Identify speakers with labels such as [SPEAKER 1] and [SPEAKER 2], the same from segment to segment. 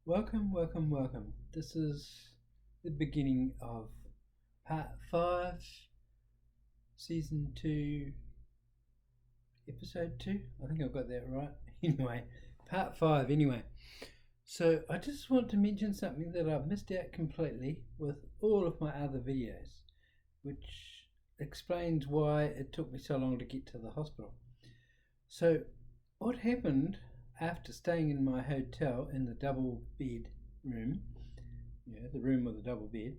[SPEAKER 1] Welcome. This is the beginning of part 5, season 2, episode 2. I think I've got that right. Anyway, part 5 anyway. So I just want to mention something that I've missed out completely with all of my other videos, which explains why it took me so long to get to the hospital. So what happened after staying in my hotel in the double bed room, the room with a double bed,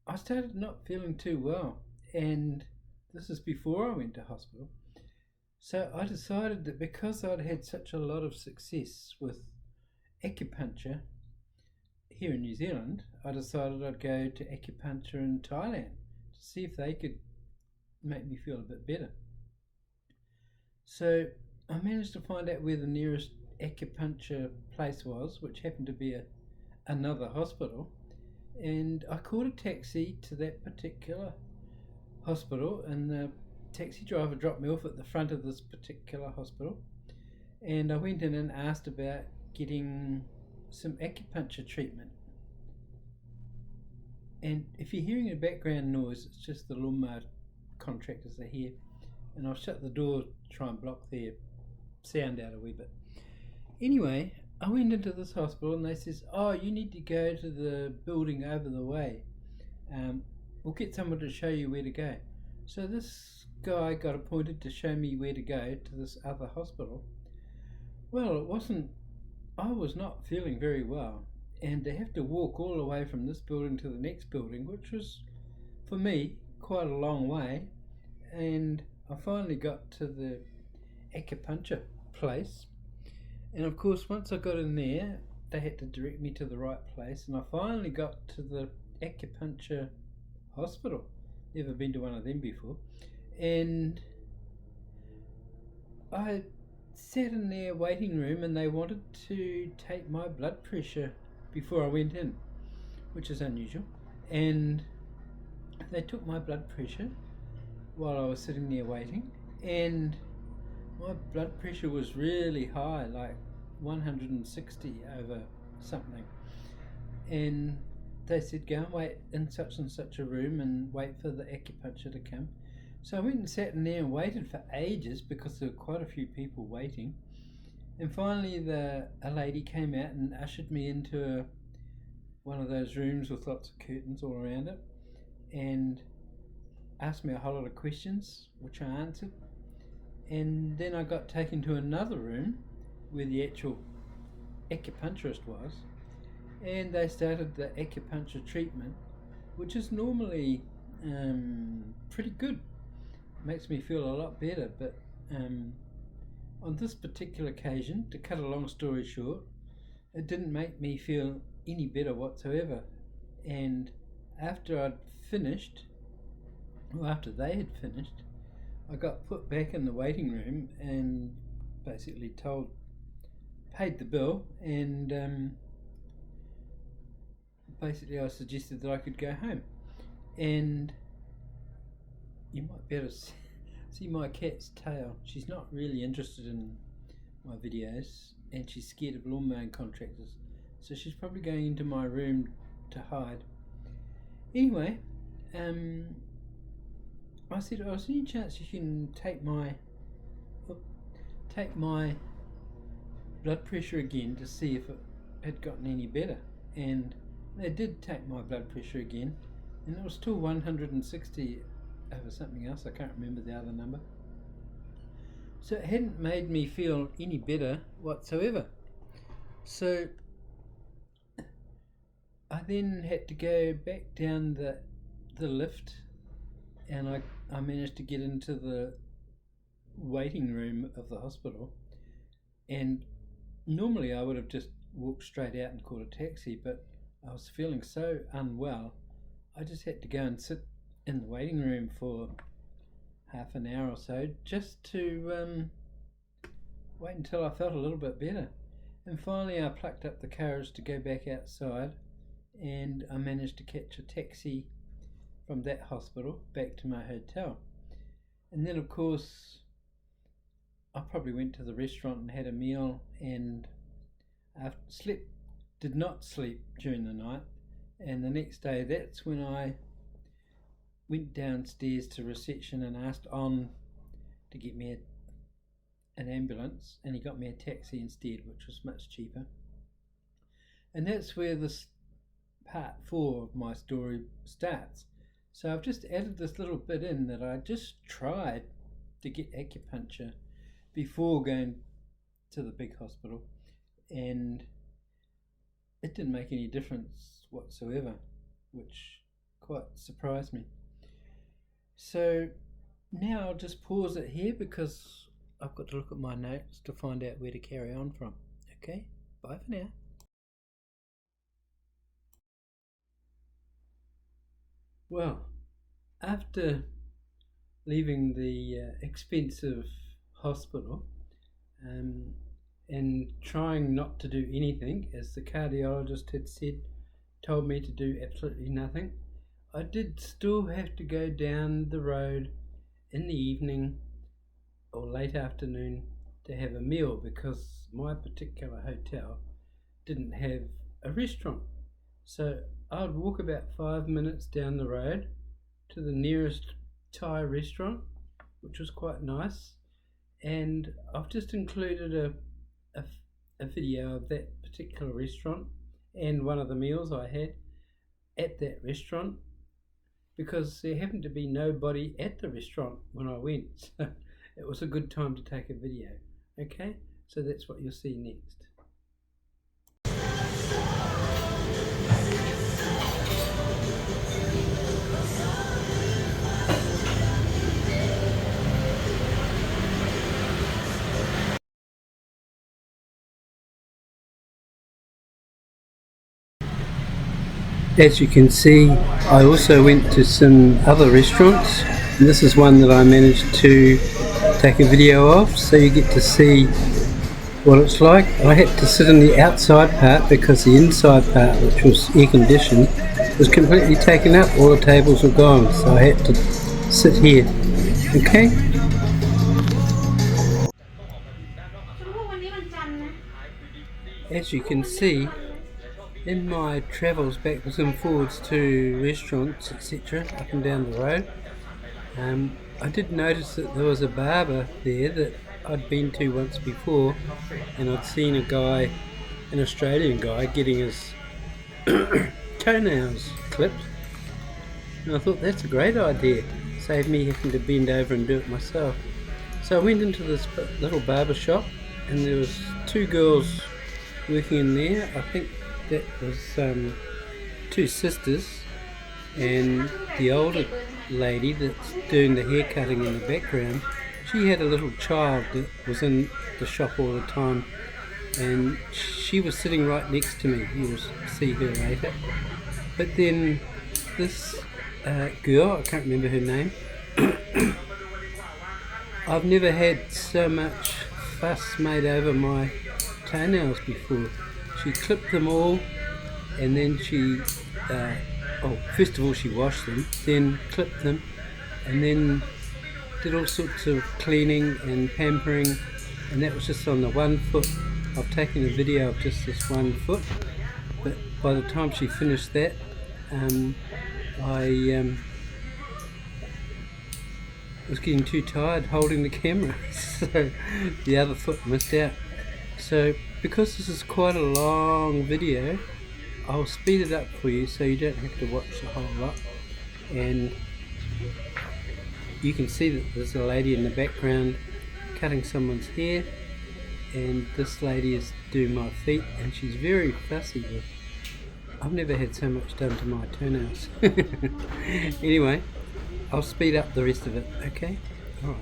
[SPEAKER 1] I started not feeling too well, and this is before I went to hospital. So I decided that because I'd had such a lot of success with acupuncture here in New Zealand, I decided I'd go to acupuncture in Thailand to see if they could make me feel a bit better. So I managed to find out where the nearest acupuncture place was, which happened to be another hospital, and I called a taxi to that particular hospital, and the taxi driver dropped me off at the front of this particular hospital, and I went in and asked about getting some acupuncture treatment. And if you're hearing a background noise, it's just the lawnmower contractors are here, and I'll shut the door to try and block their sound out a wee bit. Anyway, I went into this hospital and they says, "Oh, you need to go to the building over the way. We'll get someone to show you where to go." So this guy got appointed to show me where to go to this other hospital. Well, I was not feeling very well, and to have to walk all the way from this building to the next building, which was for me quite a long way, and I finally got to the acupuncture place, and of course once I got in there they had to direct me to the right place, and I finally got to the acupuncture hospital. Never been to one of them before, and I sat in their waiting room and they wanted to take my blood pressure before I went in, which is unusual, and they took my blood pressure while I was sitting there waiting, and my blood pressure was really high, like 160 over something. And they said, "Go and wait in such and such a room and wait for the acupuncture to come." So I went and sat in there and waited for ages because there were quite a few people waiting. And finally a lady came out and ushered me into one of those rooms with lots of curtains all around it, and asked me a whole lot of questions, which I answered. And then I got taken to another room where the actual acupuncturist was, and they started the acupuncture treatment, which is normally pretty good. It makes me feel a lot better, but on this particular occasion, to cut a long story short, it didn't make me feel any better whatsoever. And after they had finished, I got put back in the waiting room and basically paid the bill, and basically I suggested that I could go home. And you might be able to see my cat's tail. She's not really interested in my videos, and she's scared of lawn mowing contractors, so she's probably going into my room to hide. Anyway, I said, "Oh, is there any chance you can take my blood pressure again to see if it had gotten any better?" And they did take my blood pressure again, and it was still 160 over something else. I can't remember the other number. So it hadn't made me feel any better whatsoever. So I then had to go back down the lift, and I managed to get into the waiting room of the hospital. And normally I would have just walked straight out and called a taxi, but I was feeling so unwell, I just had to go and sit in the waiting room for half an hour or so, just to wait until I felt a little bit better. And finally I plucked up the courage to go back outside, and I managed to catch a taxi from that hospital back to my hotel. And then of course I probably went to the restaurant and had a meal, and did not sleep during the night, and the next day that's when I went downstairs to reception and asked On to get me an ambulance, and he got me a taxi instead, which was much cheaper. And that's where this part 4 of my story starts. So I've just added this little bit in that I just tried to get acupuncture before going to the big hospital, and it didn't make any difference whatsoever, which quite surprised me. So now I'll just pause it here because I've got to look at my notes to find out where to carry on from. Okay, bye for now. Well, after leaving the expensive hospital and trying not to do anything, as the cardiologist had said, told me to do absolutely nothing, I did still have to go down the road in the evening or late afternoon to have a meal because my particular hotel didn't have a restaurant. So I'd walk about 5 minutes down the road to the nearest Thai restaurant, which was quite nice, and I've just included a video of that particular restaurant and one of the meals I had at that restaurant, because there happened to be nobody at the restaurant when I went, so it was a good time to take a video. Okay, so that's what you'll see next. As you can see, I also went to some other restaurants, and this is one that I managed to take a video of, so you get to see what it's like. I had to sit in the outside part because the inside part, which was air conditioned, was completely taken up. All the tables were gone, so I had to sit here. Okay? As you can see, in my travels backwards and forwards to restaurants, etc., up and down the road, I did notice that there was a barber there that I'd been to once before, and I'd seen a guy, an Australian guy, getting his toenails clipped, and I thought that's a great idea, save me having to bend over and do it myself. So I went into this little barber shop, and there was 2 girls working in there. I think that was 2 sisters, and the older lady that's doing the hair cutting in the background, she had a little child that was in the shop all the time, and she was sitting right next to me. You'll see her later. But then this girl, I can't remember her name, I've never had so much fuss made over my toenails before. She clipped them all, and then she first of all she washed them, then clipped them, and then did all sorts of cleaning and pampering, and that was just on the one foot. I've taken a video of just this one foot, but by the time she finished that, I was getting too tired holding the camera, so the other foot missed out. So because this is quite a long video, I'll speed it up for you so you don't have to watch the whole lot. And you can see that there's a lady in the background cutting someone's hair, and this lady is doing my feet, and she's very fussy with. I've never had so much done to my toenails. Anyway, I'll speed up the rest of it, okay? Alright.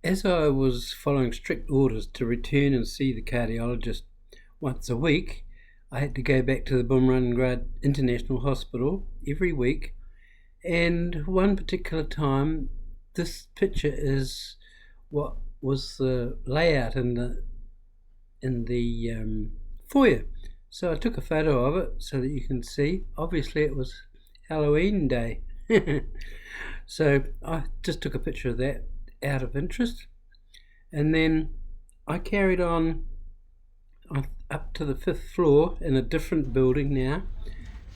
[SPEAKER 1] As I was following strict orders to return and see the cardiologist once a week, I had to go back to the Bumrungrad International Hospital every week, and one particular time, this picture is what was the layout in the foyer. So I took a photo of it so that you can see. Obviously it was Halloween day. So I just took a picture of that out of interest, and then I carried on up to the 5th floor in a different building now,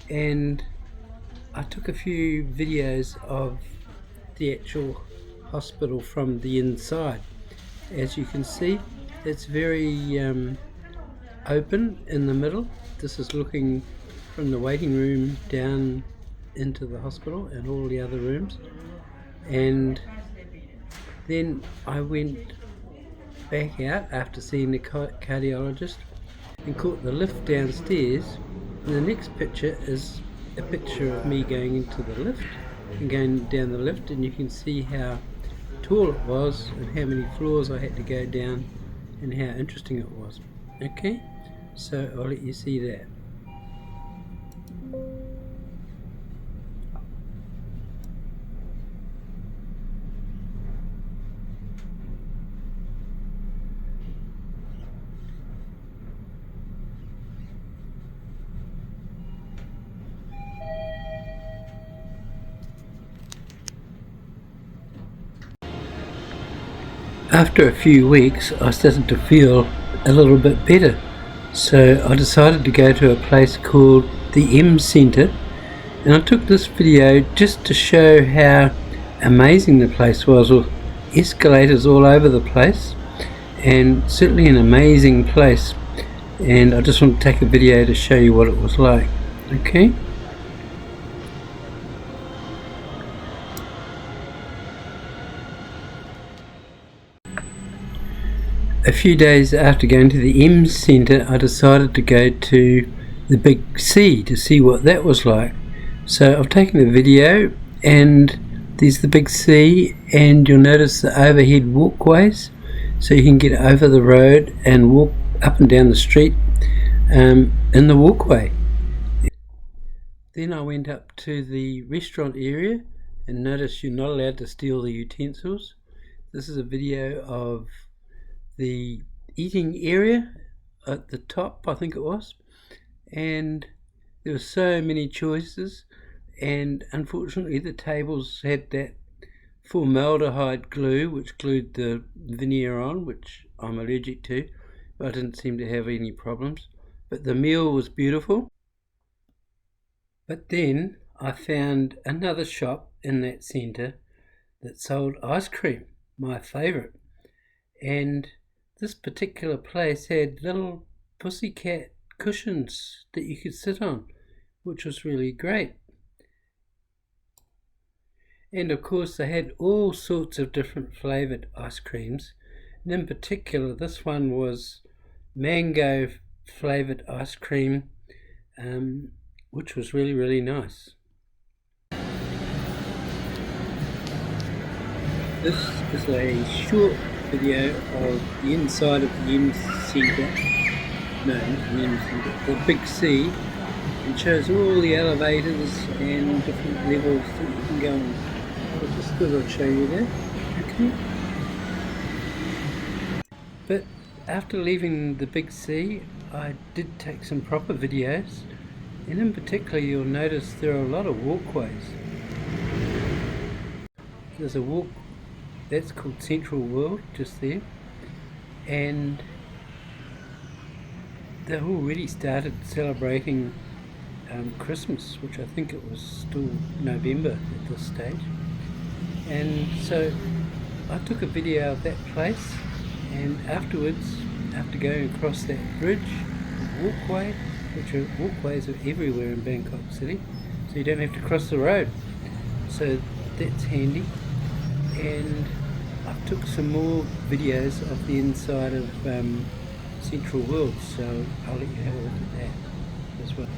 [SPEAKER 1] and I took a few videos of the actual hospital from the inside. As you can see, it's very open in the middle. This is looking from the waiting room down into the hospital and all the other rooms. And then I went back out after seeing the cardiologist and caught the lift downstairs. And the next picture is a picture of me going into the lift and going down the lift, and you can see how tall it was and how many floors I had to go down and how interesting it was. Okay, so I'll let you see that. After a few weeks, I started to feel a little bit better, so I decided to go to a place called the M Centre, and I took this video just to show how amazing the place was, with escalators all over the place, and certainly an amazing place. And I just want to take a video to show you what it was like. Okay. A few days after going to the M Centre, I decided to go to the Big C to see what that was like. So I've taken a video, and there's the Big C, and you'll notice the overhead walkways, so you can get over the road and walk up and down the street in the walkway. Then I went up to the restaurant area, and notice you're not allowed to steal the utensils. This is a video of the eating area at the top, I think it was, and there were so many choices, and unfortunately the tables had that formaldehyde glue which glued the veneer on, which I'm allergic to, but I didn't seem to have any problems. But the meal was beautiful. But then I found another shop in that centre that sold ice cream, my favourite, and this particular place had little pussycat cushions that you could sit on, which was really great. And of course they had all sorts of different flavoured ice creams, and in particular this one was mango flavoured ice cream, which was really, really nice. This is a short video of the inside of the M Centre, no, not the M Centre, the Big C, and shows all the elevators and different levels that you can go on. I'll just show you that. Okay. But after leaving the Big C, I did take some proper videos, and in particular you'll notice there are a lot of walkways. There's a walk that's called Central World just there, and they've already started celebrating Christmas, which I think it was still November at this stage. And so I took a video of that place, and afterwards, after going across that bridge, the walkway, walkways are everywhere in Bangkok City, so you don't have to cross the road, so that's handy. And I took some more videos of the inside of Central World, so I'll let you have a look at that as well.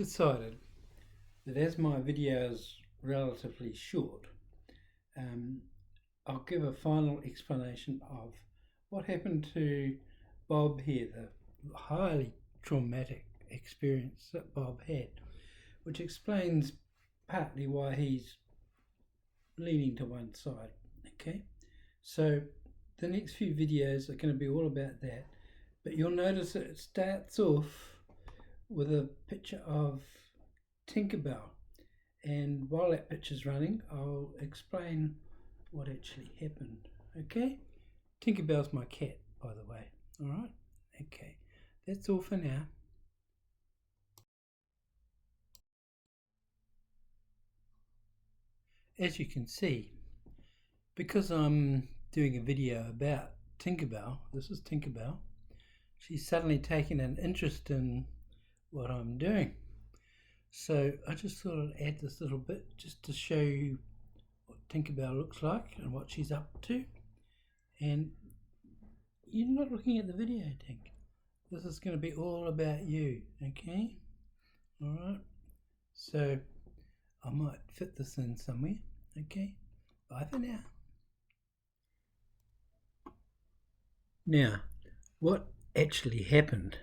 [SPEAKER 1] decided that as my video is relatively short, I'll give a final explanation of what happened to Bob here, the highly traumatic experience that Bob had, which explains partly why he's leaning to one side. Okay, so the next few videos are going to be all about that, but you'll notice that it starts off with a picture of Tinkerbell, and while that picture's running I'll explain what actually happened. Okay, Tinkerbell's my cat, by the way. Alright, okay, that's all for now. As you can see, because I'm doing a video about Tinkerbell, this is Tinkerbell, she's suddenly taken an interest in what I'm doing. So I just thought I'd add this little bit just to show you what Tinkerbell looks like and what she's up to. And you're not looking at the video, Tink. This is going to be all about you, okay? Alright, so I might fit this in somewhere, okay? Bye for now. Now, what actually happened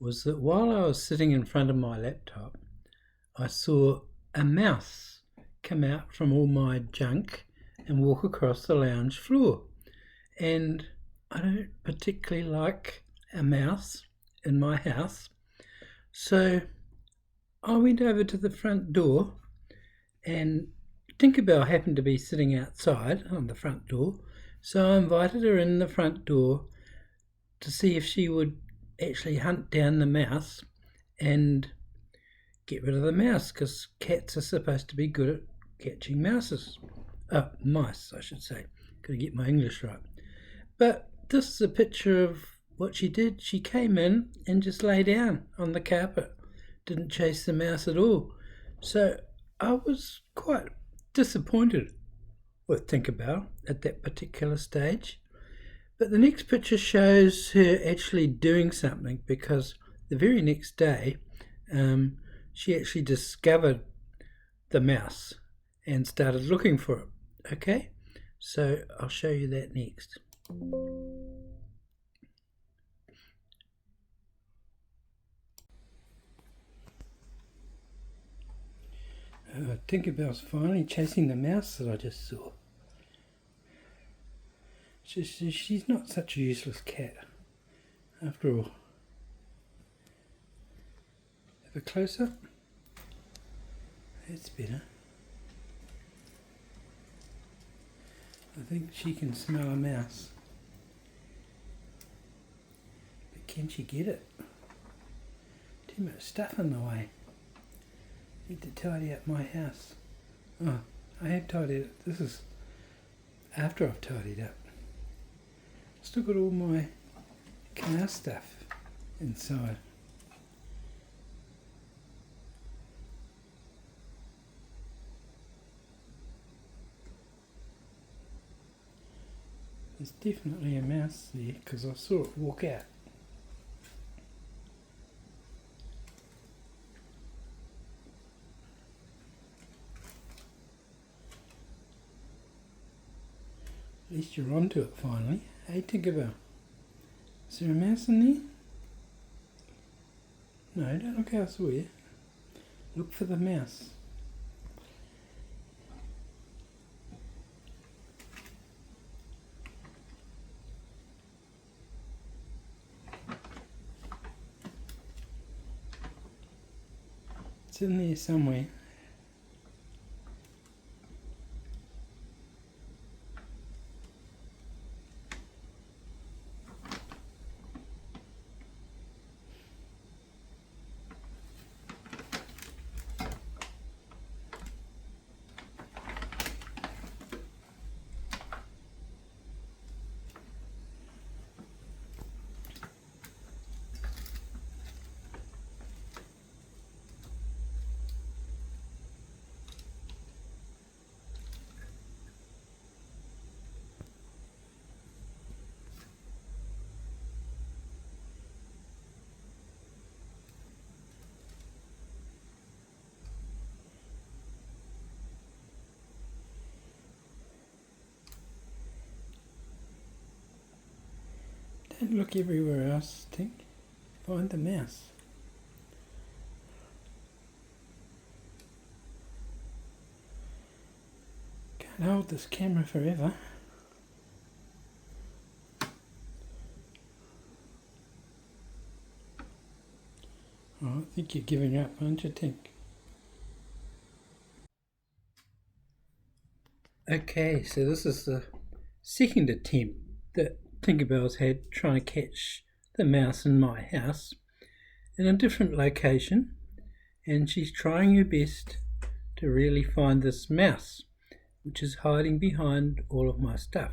[SPEAKER 1] was that while I was sitting in front of my laptop, I saw a mouse come out from all my junk and walk across the lounge floor. And I don't particularly like a mouse in my house, so I went over to the front door, and Tinkerbell happened to be sitting outside on the front door, so I invited her in the front door to see if she would actually hunt down the mouse and get rid of the mouse, because cats are supposed to be good at catching mice, I should say. Gotta get my English right. But this is a picture of what she did. She came in and just lay down on the carpet, didn't chase the mouse at all. So I was quite disappointed with Tinkerbell at that particular stage. But the next picture shows her actually doing something, because the very next day she actually discovered the mouse and started looking for it. Okay, so I'll show you that next. Tinkerbell's finally chasing the mouse that I just saw. She's not such a useless cat after all. Have a close up. That's better. I think she can smell a mouse. But can she get it? Too much stuff in the way. Need to tidy up my house. Oh, I have tidied it. This is after I've tidied up. Still got all my car stuff inside. There's definitely a mouse there because I saw it walk out. At least you're onto it finally. Hey Tinkerbell, is there a mouse in there? No, don't look elsewhere. Look for the mouse. It's in there somewhere. Don't look everywhere else, Tink. Find the mouse. Can't hold this camera forever. Oh, I think you're giving up, aren't you, Tink? Okay, so this is the second attempt that Tinkerbell's had trying to catch the mouse in my house in a different location, and she's trying her best to really find this mouse, which is hiding behind all of my stuff.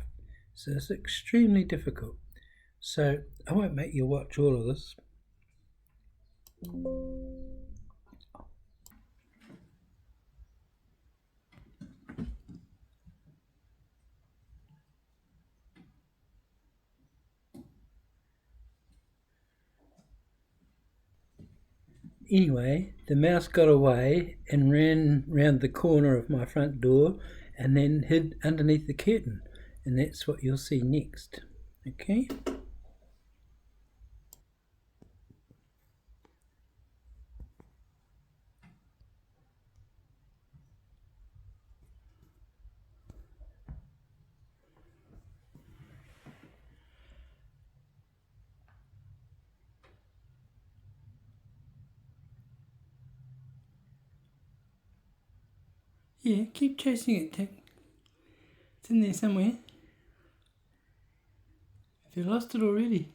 [SPEAKER 1] So it's extremely difficult. So I won't make you watch all of this. Anyway, the mouse got away and ran round the corner of my front door and then hid underneath the curtain, and that's what you'll see next. Okay? Yeah, keep chasing it, Tick. It's in there somewhere. Have you lost it already?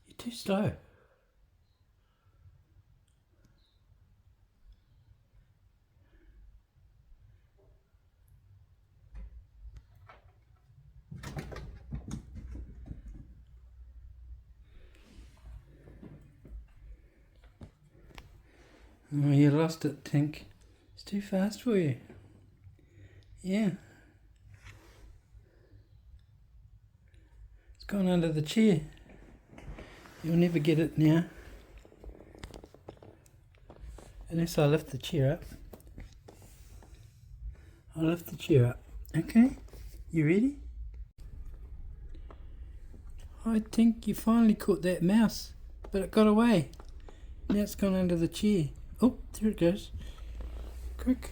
[SPEAKER 1] You're too slow. Oh, you lost it, Tink. It's too fast for you. Yeah. It's gone under the chair. You'll never get it now. Unless I lift the chair up. I'll lift the chair up. Okay? You ready? I think you finally caught that mouse, but it got away. Now it's gone under the chair. Oh, there it goes. Quick.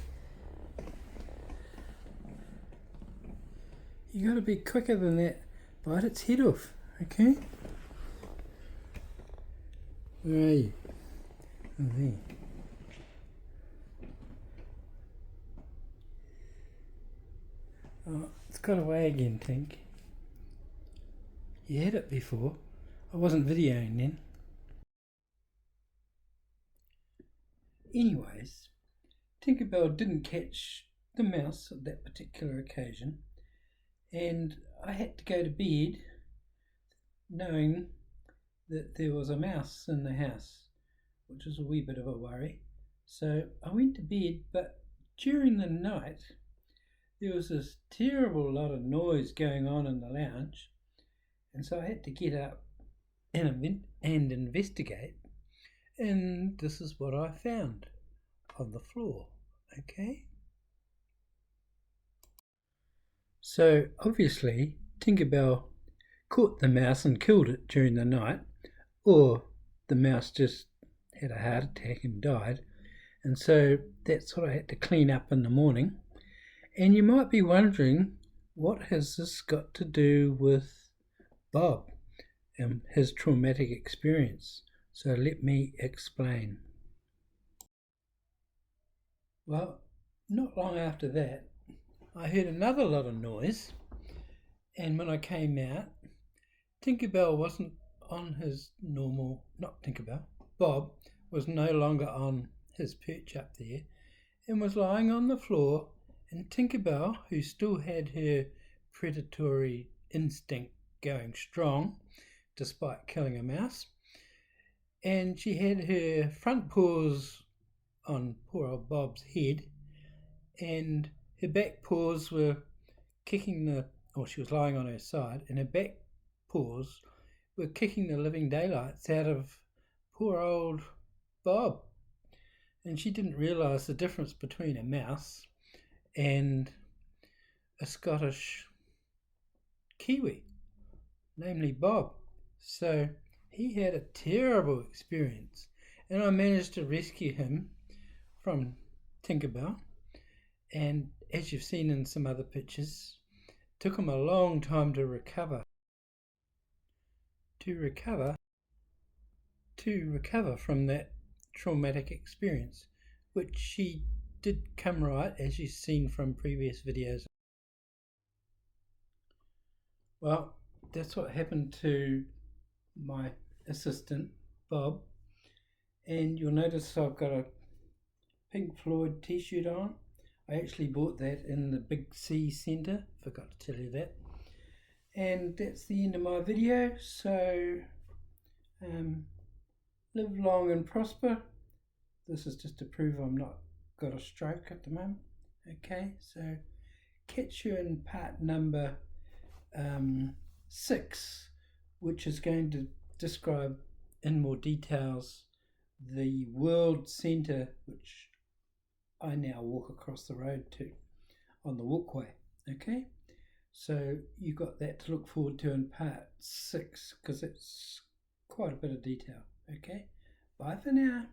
[SPEAKER 1] You gotta be quicker than that. Bite its head off, okay? Where are you? Oh, there. Oh, it's got away again, Tink. You had it before. I wasn't videoing then. Anyways, Tinkerbell didn't catch the mouse at that particular occasion, and I had to go to bed knowing that there was a mouse in the house, which was a wee bit of a worry. So I went to bed, but during the night there was this terrible lot of noise going on in the lounge, and so I had to get up and investigate, and this is what I found on the floor. Okay? So obviously Tinkerbell caught the mouse and killed it during the night, or the mouse just had a heart attack and died, and so that's what I had to clean up in the morning. And you might be wondering, what has this got to do with Bob and his traumatic experience? So let me explain. Well, not long after that, I heard another lot of noise, and when I came out, Tinkerbell wasn't on his normal, not Tinkerbell, Bob was no longer on his perch up there and was lying on the floor, and Tinkerbell, who still had her predatory instinct going strong despite killing a mouse, and she had her front paws on poor old Bob's head, and her back paws were she was lying on her side, and her back paws were kicking the living daylights out of poor old Bob. And she didn't realise the difference between a mouse and a Scottish Kiwi. namely Bob. So he had a terrible experience, and I managed to rescue him from Tinkerbell. And as you've seen in some other pictures, it took him a long time to recover. To recover from that traumatic experience, which she did come right, as you've seen from previous videos. Well, that's what happened to my assistant, Bob. And you'll notice I've got a Pink Floyd t-shirt on. I actually bought that in the Big C Centre, forgot to tell you that. And that's the end of my video, so live long and prosper. This is just to prove I'm not got a stroke at the moment. Okay, so catch you in part number 6, which is going to describe in more details the World Centre, which I now walk across the road to on the walkway. Okay, so you got that to look forward to in part 6, because it's quite a bit of detail. Okay, bye for now.